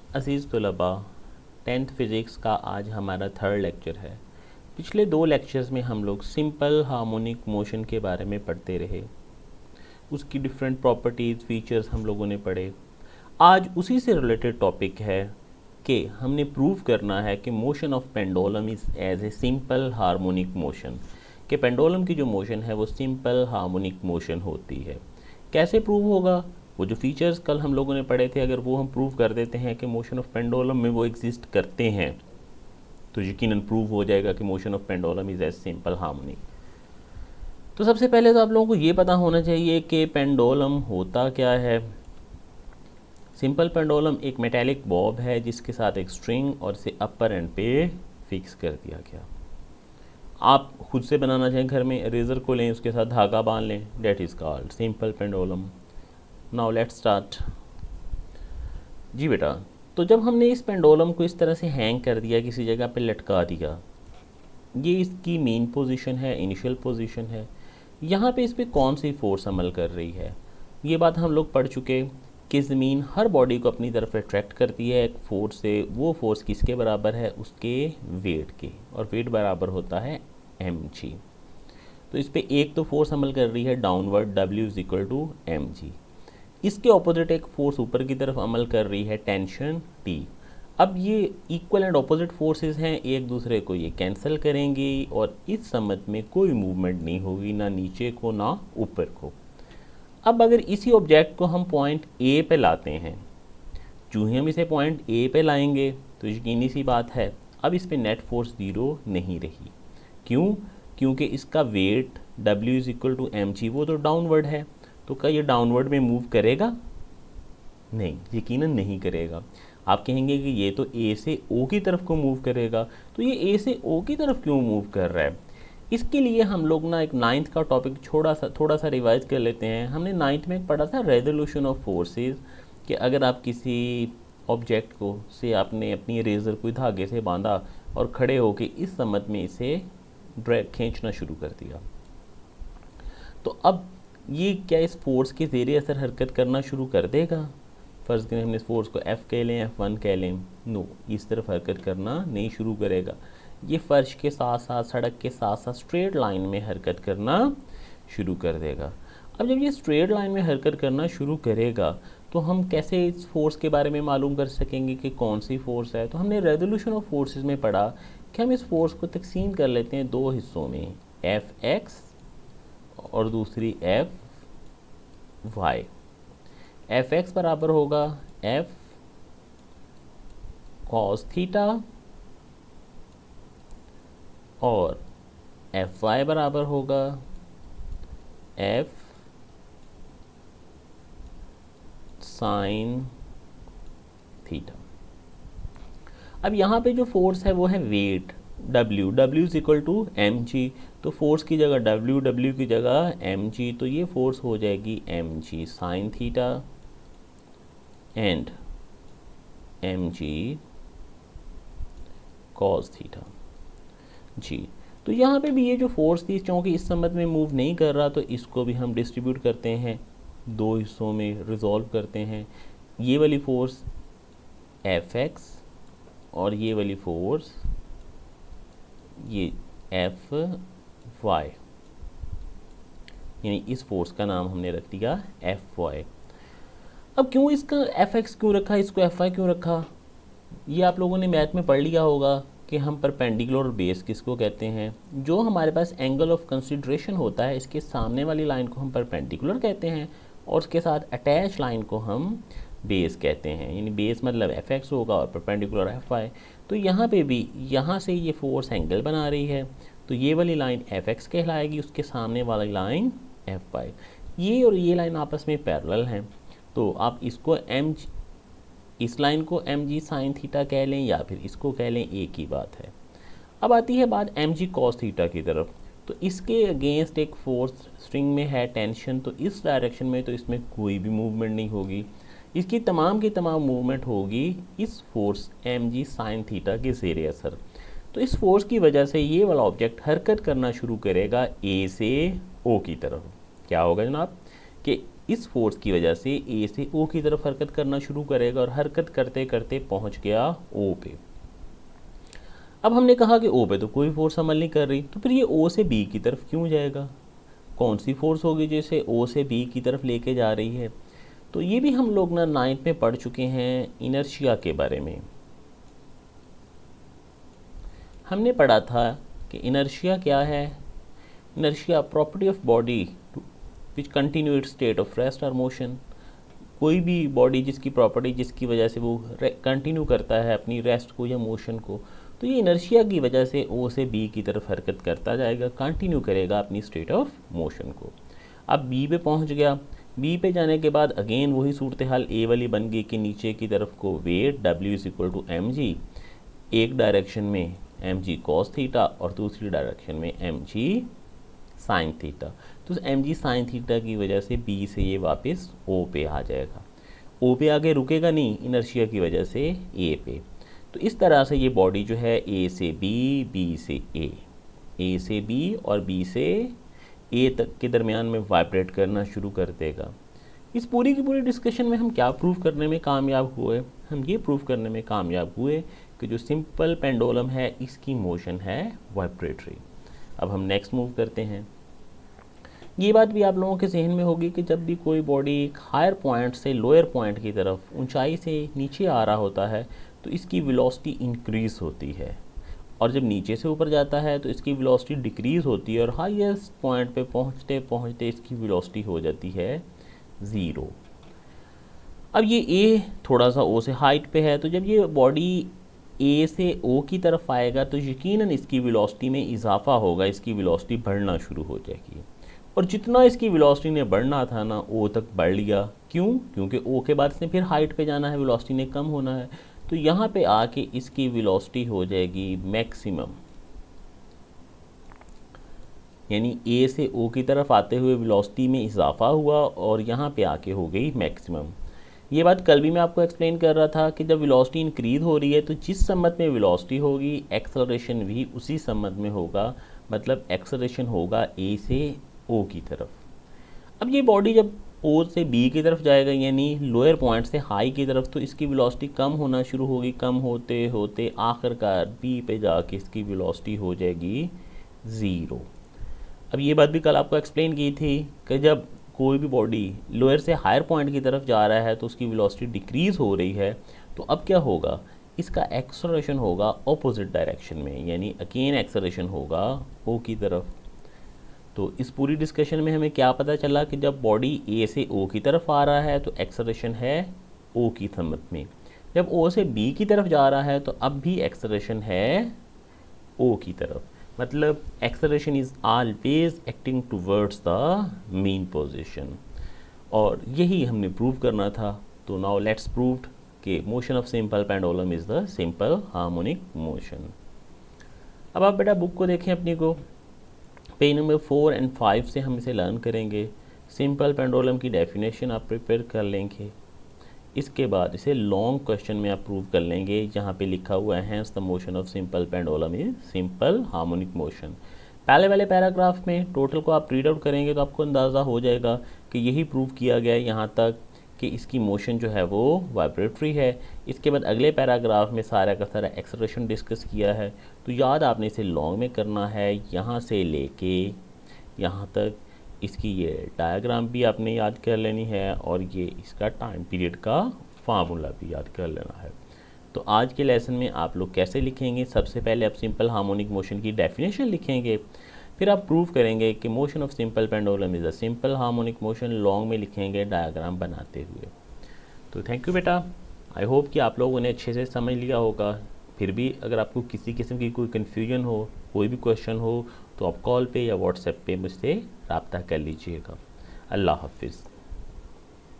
अज़ीज़ तलबा, 10th physics का आज हमारा थर्ड लेक्चर है। पिछले दो लेक्चर्स में हम लोग सिंपल हार्मोनिक मोशन के बारे में पढ़ते रहे, उसकी डिफरेंट प्रॉपर्टीज़ फीचर्स हम लोगों ने पढ़े। आज उसी से रिलेटेड टॉपिक है कि हमने प्रूव करना है कि motion of pendulum is as a simple harmonic motion, कि पेंडुलम की जो मोशन है वो सिंपल हार्मोनिक मोशन होती है। कैसे प्रूव होगा? वो जो फीचर्स कल हम लोगों ने पढ़े थे, अगर वो हम प्रूव कर देते हैं कि मोशन ऑफ पेंडुलम में वो एग्जिस्ट करते हैं तो यकीनन प्रूव हो जाएगा कि motion of pendulum is as simple harmonic. तो सबसे पहले तो आप लोगों को ये पता होना चाहिए कि पेंडुलम होता क्या है। सिंपल पेंडुलम एक मेटेलिक बॉब है जिसके साथ एक स्ट्रिंग और इसे अपर एंड पे फिक्स कर दिया गया। आप खुद से बनाना चाहें घर में, इरेजर को लें, उसके साथ धागा बांध लें, that is called simple pendulum. Now let's start. जी बेटा, तो जब हमने इस पेंडुलम को इस तरह से हैंग कर दिया, किसी जगह पे लटका दिया, ये इसकी मेन पोजीशन है, इनिशियल पोजीशन है। यहाँ पे इस पर कौन सी फोर्स अमल कर रही है? ये बात हम लोग पढ़ चुके कि ज़मीन हर बॉडी को अपनी तरफ अट्रैक्ट करती है एक फोर्स से। वो फोर्स किसके बराबर है? उसके वेट के, और वेट बराबर होता है mg। तो इस पर एक तो फोर्स अमल कर रही है downward, W is equal to mg। इसके ऑपोजिट एक फोर्स ऊपर की तरफ अमल कर रही है, टेंशन T। अब ये इक्वल एंड ऑपोजिट फोर्सेस हैं, एक दूसरे को ये कैंसिल करेंगी और इस समत में कोई मूवमेंट नहीं होगी, ना नीचे को ना ऊपर को। अब अगर इसी ऑब्जेक्ट को हम पॉइंट A पे लाते हैं, चूँकि हम इसे पॉइंट A पे लाएंगे तो यकीनी सी बात है अब इस पे नेट फोर्स ज़ीरो नहीं रही। क्यों? क्योंकि इसका weight W is equal to mg वो तो डाउनवर्ड है। तो क्या ये डाउनवर्ड में मूव करेगा? नहीं, यकीनन नहीं करेगा। आप कहेंगे कि ये तो A से O की तरफ को मूव करेगा, तो ये A से O की तरफ क्यों मूव कर रहा है? इसके लिए हम लोग ना एक नाइन्थ का टॉपिक थोड़ा सा रिवाइज कर लेते हैं। हमने नाइन्थ में पढ़ा था रेजोल्यूशन ऑफ फोर्सेस, कि अगर आप किसी ऑब्जेक्ट को से आपने अपनी रेजर को धागे से बांधा और खड़े होके इस समत में इसे ड्रैग खींचना शुरू कर दिया, तो अब ये क्या इस फोर्स के ज़ेरे असर हरकत करना शुरू कर देगा? फ़र्ज़ करें हमने इस फोर्स को F कह लें, F1 कह लें, नो, इस तरफ हरकत करना नहीं शुरू करेगा। ये फर्श के साथ साथ, सड़क के साथ साथ स्ट्रेट लाइन में हरकत करना शुरू कर देगा। अब जब ये स्ट्रेट लाइन में हरकत करना शुरू करेगा तो हम कैसे इस फोर्स के बारे में मालूम कर सकेंगे कि कौन सी फोर्स है? तो हमने रेजोल्यूशन ऑफ फोर्सेस में पढ़ा कि हम इस फोर्स को तकसीम कर लेते हैं दो हिस्सों में, Fx और दूसरी Fy। Fx बराबर होगा F cos थीटा और Fy बराबर होगा F साइन थीटा। अब यहाँ पे जो फोर्स है वो है weight W is equal to mg। तो फोर्स की जगह W की जगह mg, तो ये फोर्स हो जाएगी mg sine theta and mg cos theta. जी, तो यहाँ पे भी ये जो फोर्स थी, चूँकि इस समत में मूव नहीं कर रहा, तो इसको भी हम डिस्ट्रीब्यूट करते हैं, दो हिस्सों में रिजॉल्व करते हैं। ये वाली फोर्स Fx और ये वाली फोर्स ये Fy, यानी इस फोर्स का नाम हमने रख दिया Fy। अब क्यों इसका Fx क्यों रखा, इसको Fy क्यों रखा? ये आप लोगों ने मैथ में पढ़ लिया होगा कि हम परपेंडिकुलर और बेस किसको कहते हैं? जो हमारे पास एंगल ऑफ कंसिडरेशन होता है, इसके सामने वाली लाइन को हम परपेंडिकुलर कहते हैं और उसके साथ अटैच लाइन को हम बेस कहते हैं। यानी बेस मतलब Fx होगा और परपेंडिकुलर Fy। तो यहाँ पे भी, यहाँ से ये फोर्स एंगल बना रही है, तो ये वाली लाइन Fx कहलाएगी, उसके सामने वाली लाइन Fy। ये और ये लाइन आपस में पैरेलल हैं, तो आप इसको इस लाइन को mg साइन थीटा कह लें या फिर इसको कह लें, एक ही बात है। अब आती है बात mg cos थीटा की तरफ। तो इसके अगेंस्ट एक फोर्स स्ट्रिंग में है, टेंशन, तो इस डायरेक्शन में तो इसमें कोई भी मूवमेंट नहीं होगी, इसकी तमाम की तमाम मूवमेंट होगी इस फोर्स mg साइन थीटा के ज़ेरे असर। तो इस फोर्स की वजह से ये वाला ऑब्जेक्ट हरकत करना शुरू करेगा A से O की तरफ। क्या होगा जनाब कि इस फोर्स की वजह से ए से ओ की तरफ हरकत करना शुरू करेगा और हरकत करते करते पहुंच गया ओ पे। अब हमने कहा कि ओ पे तो कोई फोर्स अमल नहीं कर रही, तो फिर ये ओ से बी की तरफ क्यों जाएगा? कौन सी फोर्स होगी जैसे ओ से बी की तरफ लेके जा रही है? तो ये भी हम लोग ना 9th में पढ़ चुके हैं इनर्शिया के बारे में। हमने पढ़ा था कि इनर्शिया क्या है। Inertia property of body which continue its state of rest और मोशन। कोई भी बॉडी जिसकी प्रॉपर्टी जिसकी वजह से वो कंटिन्यू करता है अपनी रेस्ट को या मोशन को, तो ये इनर्शिया की वजह से ओ से बी की तरफ हरकत करता जाएगा, कंटिन्यू करेगा अपनी स्टेट ऑफ मोशन को। अब बी पे पहुंच गया। बी पे जाने के बाद अगेन वही सूरत हाल ए वाली बन गई कि नीचे की तरफ को weight W is equal to mg, एक डायरेक्शन में mg cos थीटा और दूसरी डायरेक्शन में mg साइन थीटा। तो mg साइन थीटा की वजह से बी से ये वापस ओ पे आ जाएगा। ओ पे आगे रुकेगा नहीं इनर्शिया की वजह से ए पे। तो इस तरह से ये बॉडी जो है ए से बी, बी से ए से बी और बी से ए तक के दरमियान में वाइब्रेट करना शुरू कर देगा। इस पूरी की पूरी डिस्कशन में हम क्या प्रूव करने में कामयाब हुए? हम ये प्रूव करने में कामयाब हुए कि जो सिंपल पेंडुलम है इसकी मोशन है वाइब्रेटरी। अब हम नेक्स्ट मूव करते हैं। ये बात भी आप लोगों के जहन में होगी कि जब भी कोई बॉडी एक हायर पॉइंट से लोअर पॉइंट की तरफ ऊंचाई से नीचे आ रहा होता है तो इसकी वेलोसिटी इंक्रीज़ होती है, और जब नीचे से ऊपर जाता है तो इसकी वेलोसिटी डिक्रीज़ होती है और हाईएस्ट पॉइंट पे पहुंचते पहुंचते इसकी वेलोसिटी हो जाती है 0। अब ये ए थोड़ा सा ओ से हाइट पे है, तो जब ये बॉडी ए से ओ की तरफ आएगा तो यकीनन इसकी वेलोसिटी में इजाफा होगा, इसकी वेलोसिटी बढ़ना शुरू हो जाएगी। और जितना इसकी वेलोसिटी ने बढ़ना था ना ओ तक बढ़ लिया। क्यों? क्योंकि ओ के बाद इसने फिर हाइट पे जाना है, वेलोसिटी ने कम होना है। तो यहाँ पे आके इसकी वेलोसिटी हो जाएगी मैक्सिमम, यानी ए से ओ की तरफ आते हुए वेलोसिटी में इजाफा हुआ और यहाँ पे आके हो गई मैक्सिमम। ये बात कल भी मैं आपको एक्सप्लेन कर रहा था कि जब वेलोसिटी इंक्रीज हो रही है तो जिस सम्मत में वेलोसिटी होगी एक्सेलरेशन भी उसी सम्मत में होगा, मतलब एक्सेलरेशन होगा ए से ओ की तरफ। अब ये बॉडी जब ओ से बी की तरफ जाएगा यानी लोअर पॉइंट से हाई की तरफ, तो इसकी वेलोसिटी कम होना शुरू होगी, कम होते होते आखिरकार बी पे जाके इसकी वेलोसिटी हो जाएगी 0। अब ये बात भी कल आपको एक्सप्लेन की थी कि जब कोई भी बॉडी लोअर से हायर पॉइंट की तरफ जा रहा है तो उसकी वेलोसिटी डिक्रीज़ हो रही है, तो अब क्या होगा, इसका एक्सेलरेशन होगा ऑपोजिट डायरेक्शन में, यानी अगेन एक्सेलरेशन होगा ओ की तरफ। तो इस पूरी डिस्कशन में हमें क्या पता चला कि जब बॉडी ए से ओ की तरफ आ रहा है तो एक्सेलरेशन है ओ की सम्मत में, जब ओ से बी की तरफ जा रहा है तो अब भी एक्सेलरेशन है ओ की तरफ, मतलब acceleration is always acting towards the mean position. और यही हमने प्रूव करना था। तो नाउ लेट्स प्रूव्ड कि motion of simple pendulum is the simple harmonic motion. अब आप बेटा बुक को देखें अपनी को, पेज नंबर 4 और 5 से हम इसे लर्न करेंगे। सिंपल पेंडुलम की डेफिनेशन आप प्रिपेयर कर लेंगे, इसके बाद इसे लॉन्ग क्वेश्चन में आप प्रूव कर लेंगे जहाँ पे लिखा हुआ है hence the motion of simple pendulum is simple harmonic motion. पहले वाले पैराग्राफ में टोटल को आप रीड आउट करेंगे तो आपको अंदाज़ा हो जाएगा कि यही प्रूव किया गया है यहाँ तक कि इसकी मोशन जो है वो वाइब्रेटरी है। इसके बाद अगले पैराग्राफ में सारा का सारा एक्सेलरेशन डिस्कस किया है। तो याद आपने इसे लॉन्ग में करना है, यहाँ से लेके यहाँ तक। इसकी ये डायग्राम भी आपने याद कर लेनी है और ये इसका टाइम पीरियड का फार्मूला भी याद कर लेना है। तो आज के लेसन में आप लोग कैसे लिखेंगे, सबसे पहले आप सिंपल हार्मोनिक मोशन की डेफिनेशन लिखेंगे, फिर आप प्रूव करेंगे कि motion of simple pendulum is a simple harmonic motion, long में लिखेंगे डायग्राम बनाते हुए। तो थैंक यू बेटा, आई होप कि आप लोगों ने अच्छे से समझ लिया होगा। फिर भी अगर आपको किसी किस्म की कोई कन्फ्यूजन हो, कोई भी क्वेश्चन हो, तो आप कॉल पे या व्हाट्सएप पे मुझसे रब्ता कर लीजिएगा। अल्लाह हाफिज़।